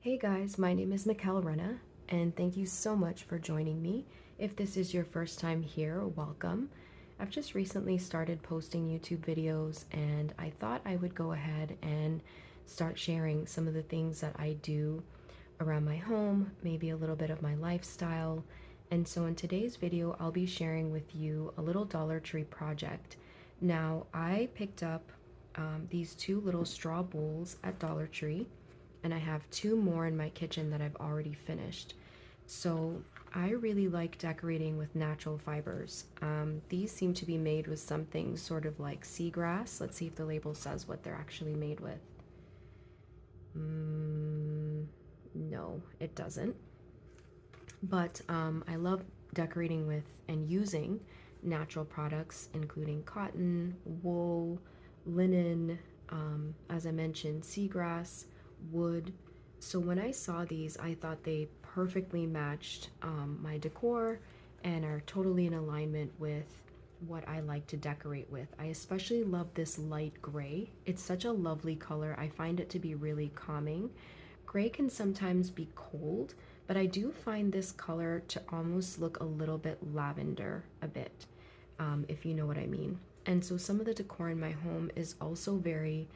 Hey guys, my name is Mikkel Renna, and thank you so much for joining me. If this is your first time here, welcome. I've just recently started posting YouTube videos, and I thought I would go ahead and start sharing some of the things that I do around my home, maybe a little bit of my lifestyle. And so in today's video, I'll be sharing with you a little Dollar Tree project. Now, I picked up these two little straw bowls at Dollar Tree, and I have two more in my kitchen that I've already finished. So I really like decorating with natural fibers. These seem to be made with something sort of like seagrass. Let's see if the label says what they're actually made with. No, it doesn't. But I love decorating with and using natural products, including cotton, wool, linen, as I mentioned, seagrass, wood. So when I saw these, I thought they perfectly matched my decor and are totally in alignment with what I like to decorate with. I especially love this light gray. It's such a lovely color. I find it to be really calming. Gray can sometimes be cold, but I do find this color to almost look a little bit lavender a bit, if you know what I mean. And so some of the decor in my home is also very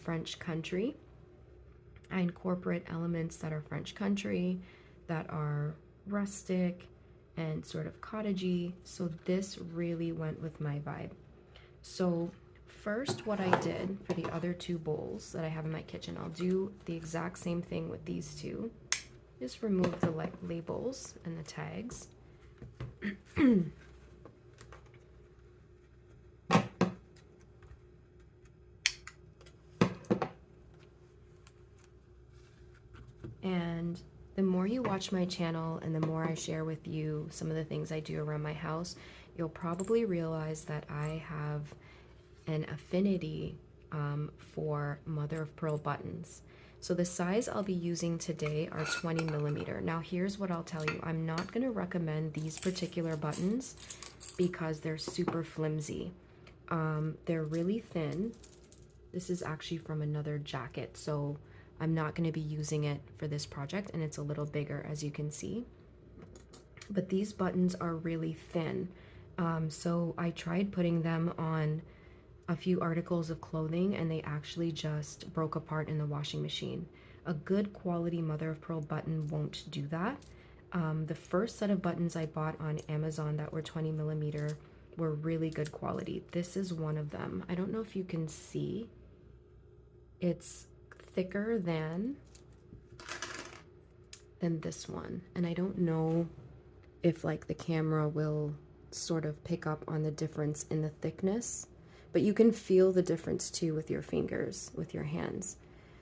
French country. I incorporate elements that are French country, that are rustic and sort of cottagey. So this really went with my vibe. So first, what I did for the other two bowls that I have in my kitchen, I'll do the exact same thing with these two. Just remove the labels and the tags. And the more you watch my channel and the more I share with you some of the things I do around my house, you'll probably realize that I have an affinity for mother of pearl buttons. So the size I'll be using today are 20 millimeter. Now here's what I'll tell you. I'm not going to recommend these particular buttons because they're super flimsy. They're really thin. This is actually from another jacket, so I'm not going to be using it for this project, and it's a little bigger, as you can see. But these buttons are really thin. So I tried putting them on a few articles of clothing, and they actually just broke apart in the washing machine. A good quality mother of pearl button won't do that. The first set of buttons I bought on Amazon that were 20 millimeter were really good quality. This is one of them. I don't know if you can see. It's thicker than this one, and I don't know if like the camera will sort of pick up on the difference in the thickness, but you can feel the difference too with your fingers, with your hands.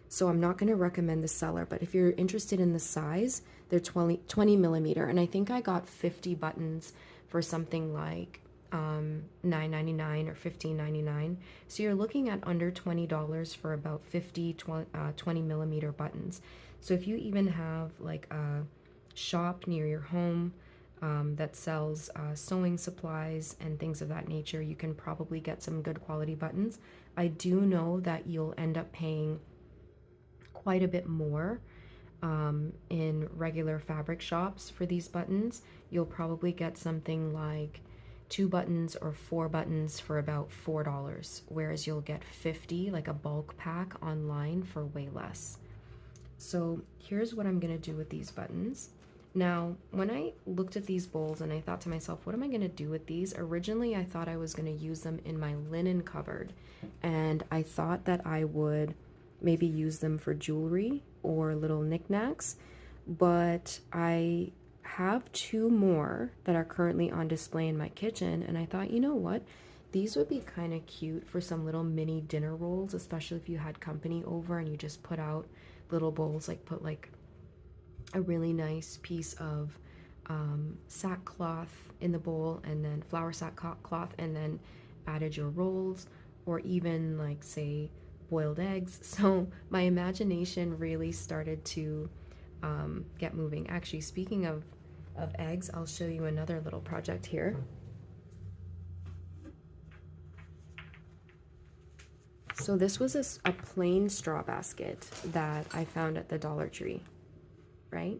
So I'm not going to recommend the seller, but if you're interested in the size, they're 20 millimeter, and I think I got 50 buttons for something like $9.99 or $15.99. So you're looking at under $20 for about 20 millimeter buttons. So if you even have like a shop near your home that sells sewing supplies and things of that nature, you can probably get some good quality buttons. I do know that you'll end up paying quite a bit more in regular fabric shops for these buttons. You'll probably get something like 2 buttons or 4 buttons for about $4, whereas you'll get 50, like a bulk pack, online for way less. So here's what I'm gonna do with these buttons. Now, when I looked at these bowls and I thought to myself, what am I gonna do with these? Originally, I thought I was gonna use them in my linen cupboard, and I thought that I would maybe use them for jewelry or little knickknacks, but I have 2 more that are currently on display in my kitchen, and I thought, you know what? These would be kind of cute for some little mini dinner rolls, especially if you had company over and you just put out little bowls, like put like a really nice piece of sackcloth in the bowl, and then flour sackcloth, and then added your rolls, or even like say boiled eggs. So my imagination really started to get moving. Actually, speaking of eggs, I'll show you another little project here. So this was a plain straw basket that I found at the Dollar Tree, right?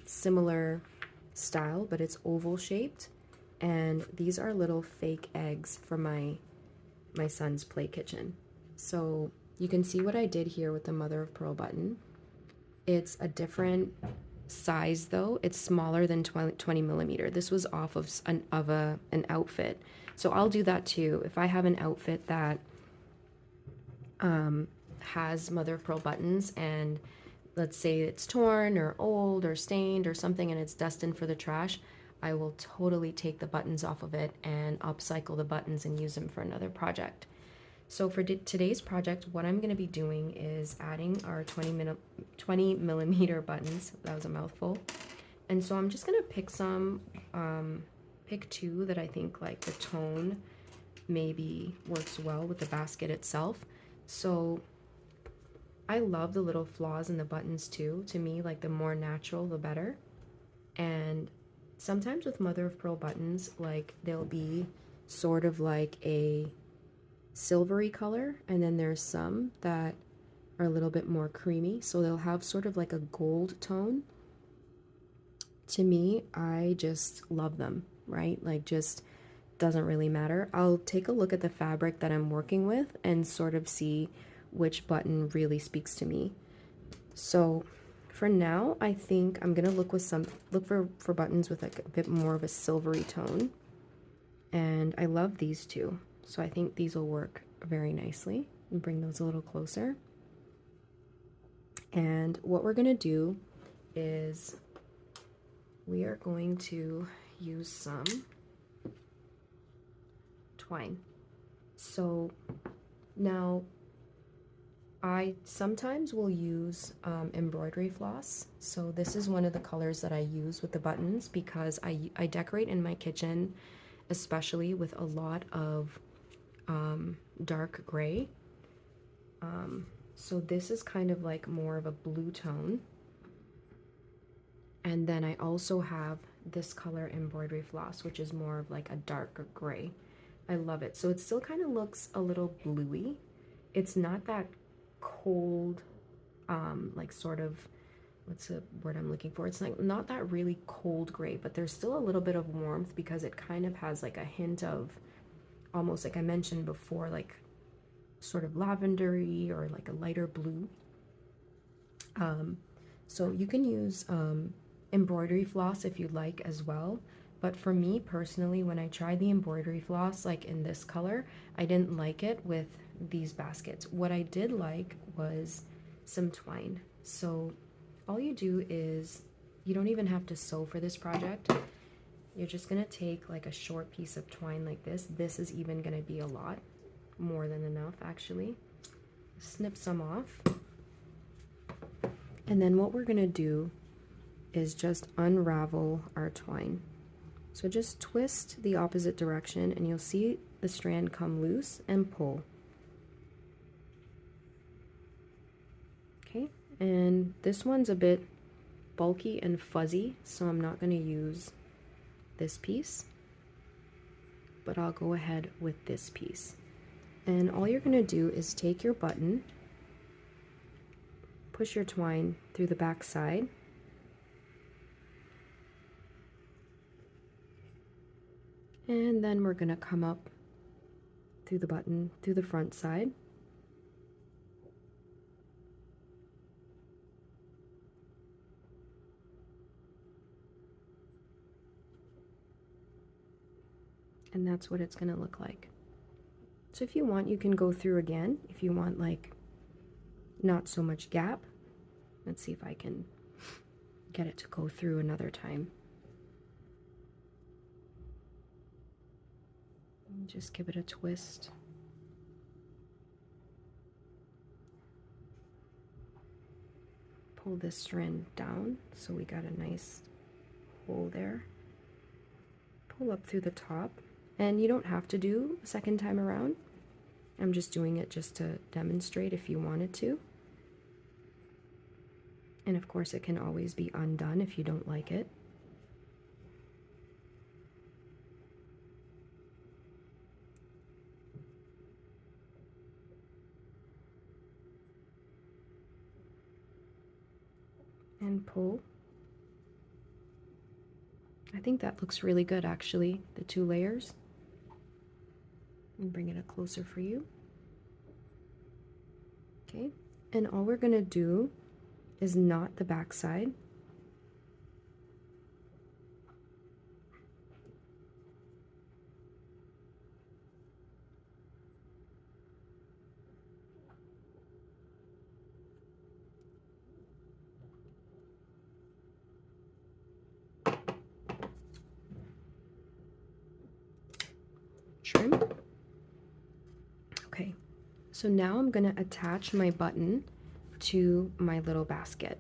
Similar style, but it's oval shaped. And these are little fake eggs for my son's play kitchen. So you can see what I did here with the mother of pearl button. It's a different size though. It's smaller than 20 millimeter. This was off of an outfit. So I'll do that too. If I have an outfit that has mother of pearl buttons, and let's say it's torn or old or stained or something and it's destined for the trash, I will totally take the buttons off of it and upcycle the buttons and use them for another project. So for today's project, what I'm going to be doing is adding our 20 millimeter buttons. That was a mouthful. And so I'm just going to pick pick two that I think like the tone maybe works well with the basket itself. So I love the little flaws in the buttons too. To me, like the more natural, the better. And sometimes with mother of pearl buttons, like they'll be sort of like a silvery color, and then there's some that are a little bit more creamy, so they'll have sort of like a gold tone. To me, I just love them, right? Like just doesn't really matter. I'll take a look at the fabric that I'm working with and sort of see which button really speaks to me. So for now, I think I'm gonna look for buttons with like a bit more of a silvery tone. And I love these two. So I think these will work very nicely. And bring those a little closer. And what we're gonna do is we are going to use some twine. So now I sometimes will use embroidery floss. So this is one of the colors that I use with the buttons because I decorate in my kitchen, especially with a lot of dark gray. So this is kind of like more of a blue tone. And then I also have this color embroidery floss, which is more of like a darker gray. I love it. So it still kind of looks a little bluey. It's not that cold, like sort of, what's the word I'm looking for? It's like not that really cold gray, but there's still a little bit of warmth because it kind of has like a hint of almost like I mentioned before, like sort of lavendery or like a lighter blue. So you can use embroidery floss if you'd like as well. But for me personally, when I tried the embroidery floss, like in this color, I didn't like it with these baskets. What I did like was some twine. So all you do is, you don't even have to sew for this project. You're just gonna take like a short piece of twine like this. This is even gonna be a lot, more than enough actually. Snip some off. And then what we're gonna do is just unravel our twine. So just twist the opposite direction and you'll see the strand come loose and pull. Okay, and this one's a bit bulky and fuzzy, so I'm not going to use this piece, but I'll go ahead with this piece. And all you're going to do is take your button, push your twine through the back side, and then we're going to come up through the button through the front side. And that's what it's going to look like. So if you want, you can go through again. If you want like not so much gap. Let's see if I can get it to go through another time. Just give it a twist. Pull this strand down so we got a nice hole there. Pull up through the top, and you don't have to do a second time around. I'm just doing it just to demonstrate if you wanted to. And of course it can always be undone if you don't like it. and pull. I think that looks really good actually, the 2 layers. And bring it up closer for you. Okay, and all we're gonna do is knot the back side. Trim. Okay, so now I'm gonna attach my button to my little basket.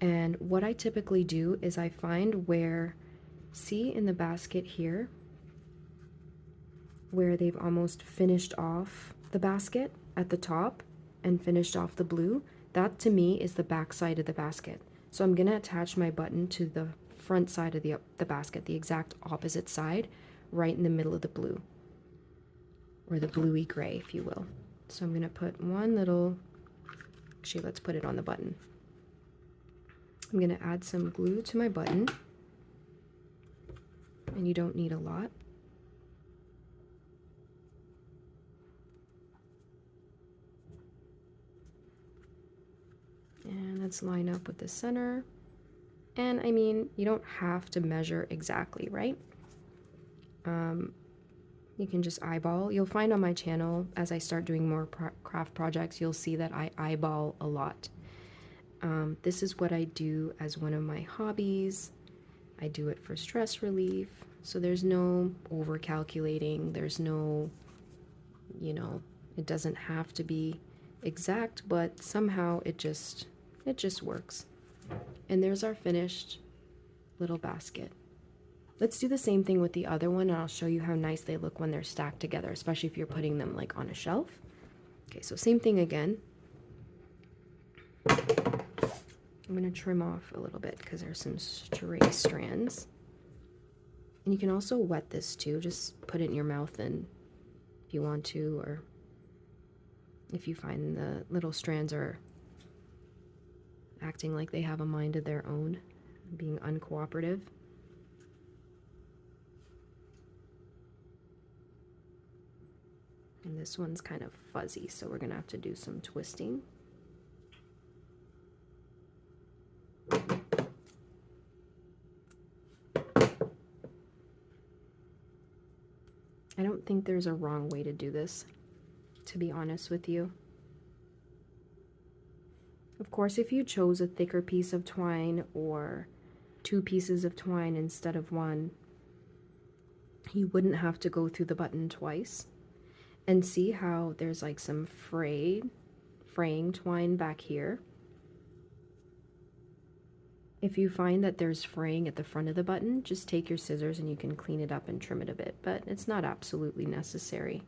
And what I typically do is I find where, see in the basket here, where they've almost finished off the basket at the top and finished off the blue, that to me is the back side of the basket. So I'm gonna attach my button to the front side of the basket, the exact opposite side, right in the middle of the blue, or the bluey gray, if you will. So I'm gonna put one little, actually let's put it on the button. I'm gonna add some glue to my button, and you don't need a lot. And let's line up with the center. And I mean, you don't have to measure exactly, right? You can just eyeball. You'll find on my channel, as I start doing more craft projects, you'll see that I eyeball a lot. This is what I do as one of my hobbies. I do it for stress relief. So there's no over calculating. There's no, you know, it doesn't have to be exact, but somehow it just works. And there's our finished little basket. Let's do the same thing with the other one, and I'll show you how nice they look when they're stacked together, especially if you're putting them like on a shelf. Okay, so same thing again. I'm going to trim off a little bit because there's some stray strands. And you can also wet this too. Just put it in your mouth and if you want to, or if you find the little strands are acting like they have a mind of their own, being uncooperative. And this one's kind of fuzzy, so we're going to have to do some twisting. I don't think there's a wrong way to do this, to be honest with you. Of course, if you chose a thicker piece of twine or 2 pieces of twine instead of 1, you wouldn't have to go through the button twice. And see how there's like some fraying twine back here? If you find that there's fraying at the front of the button, just take your scissors and you can clean it up and trim it a bit, but it's not absolutely necessary.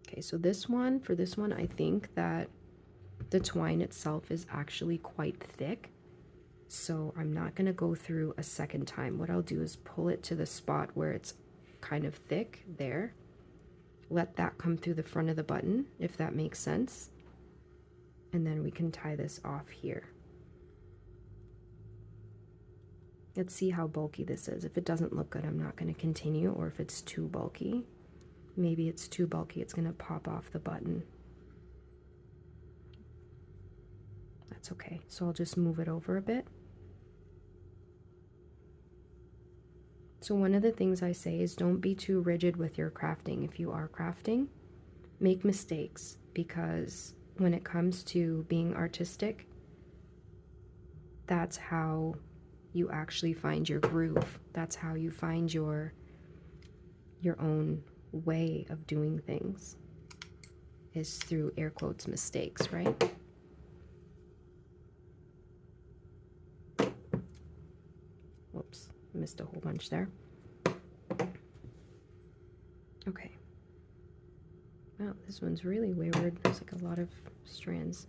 Okay, so for this one, I think that the twine itself is actually quite thick, so I'm not going to go through a second time. What I'll do is pull it to the spot where it's kind of thick there. Let that come through the front of the button, if that makes sense. And then we can tie this off here. Let's see how bulky this is. If it doesn't look good, I'm not going to continue, or if it's too bulky. Maybe it's too bulky, it's going to pop off the button. That's okay. So I'll just move it over a bit. So one of the things I say is don't be too rigid with your crafting. If you are crafting, make mistakes, because when it comes to being artistic, that's how you actually find your groove. That's how you find your own way of doing things, is through air quotes mistakes, right? Whoops, missed a whole bunch there. Okay. Wow, this one's really wayward. There's like a lot of strands.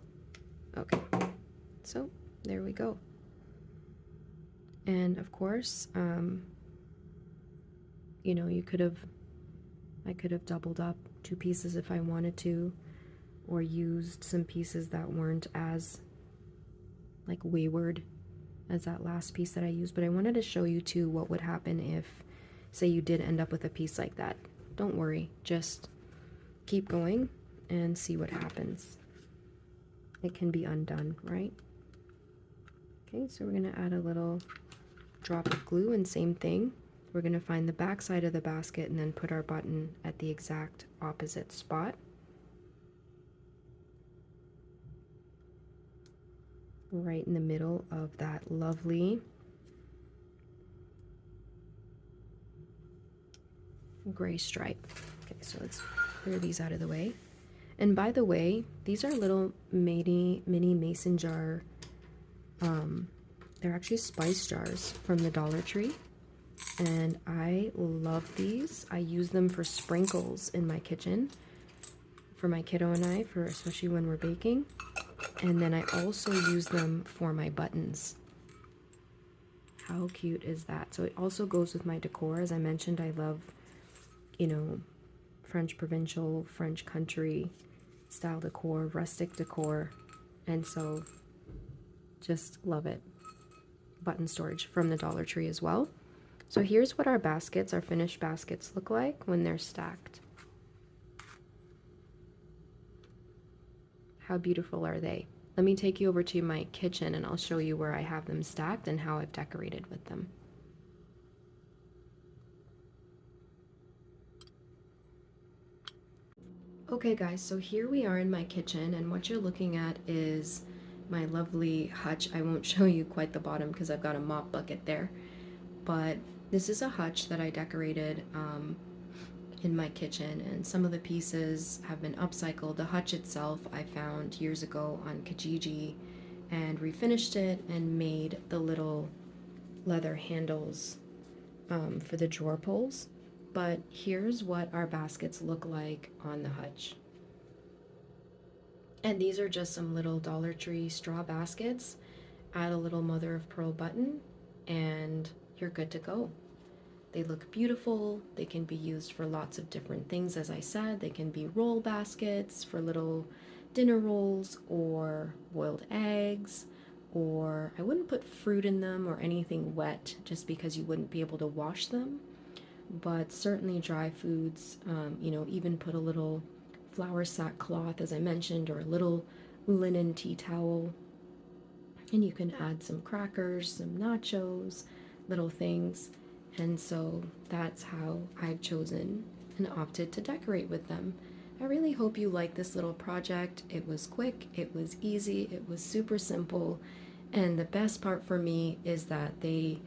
Okay, so there we go. And of course, you know, I could have doubled up 2 pieces if I wanted to, or used some pieces that weren't as like wayward as that last piece that I used, but I wanted to show you too what would happen if, say, you did end up with a piece like that. Don't worry, just keep going and see what happens. It can be undone, right? Okay, so we're gonna add a little drop of glue, and same thing. We're gonna find the back side of the basket and then put our button at the exact opposite spot. Right in the middle of that lovely gray stripe. Okay, so let's clear these out of the way. And by the way, these are little mini mason jar, they're actually spice jars from the Dollar Tree. And I love these. I use them for sprinkles in my kitchen for my kiddo and I, for especially when we're baking. And then I also use them for my buttons. How cute is that? So it also goes with my decor. As I mentioned, I love, you know, French provincial, French country style decor, rustic decor. And so just love it. Button storage from the Dollar Tree as well. So here's what our baskets, our finished baskets, look like when they're stacked. How beautiful are they? Let me take you over to my kitchen and I'll show you where I have them stacked and how I've decorated with them. Okay guys, so here we are in my kitchen, and what you're looking at is my lovely hutch. I won't show you quite the bottom because I've got a mop bucket there, but this is a hutch that I decorated in my kitchen, and some of the pieces have been upcycled. The hutch itself I found years ago on Kijiji and refinished it and made the little leather handles for the drawer pulls. But here's what our baskets look like on the hutch. And these are just some little Dollar Tree straw baskets. Add a little mother of pearl button and you're good to go. They look beautiful. They can be used for lots of different things. As I said, they can be roll baskets for little dinner rolls or boiled eggs, or I wouldn't put fruit in them or anything wet just because you wouldn't be able to wash them. But certainly dry foods, you know, even put a little flour sack cloth, as I mentioned, or a little linen tea towel. And you can add some crackers, some nachos, little things. And so that's how I've chosen and opted to decorate with them. I really hope you like this little project. It was quick, it was easy, it was super simple. And the best part for me is that they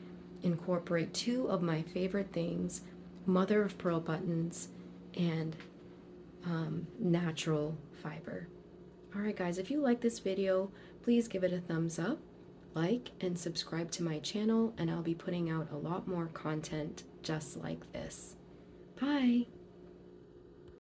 incorporate two of my favorite things, mother of pearl buttons and natural fiber. Alright guys, if you like this video, please give it a thumbs up, like, and subscribe to my channel, and I'll be putting out a lot more content just like this. Bye!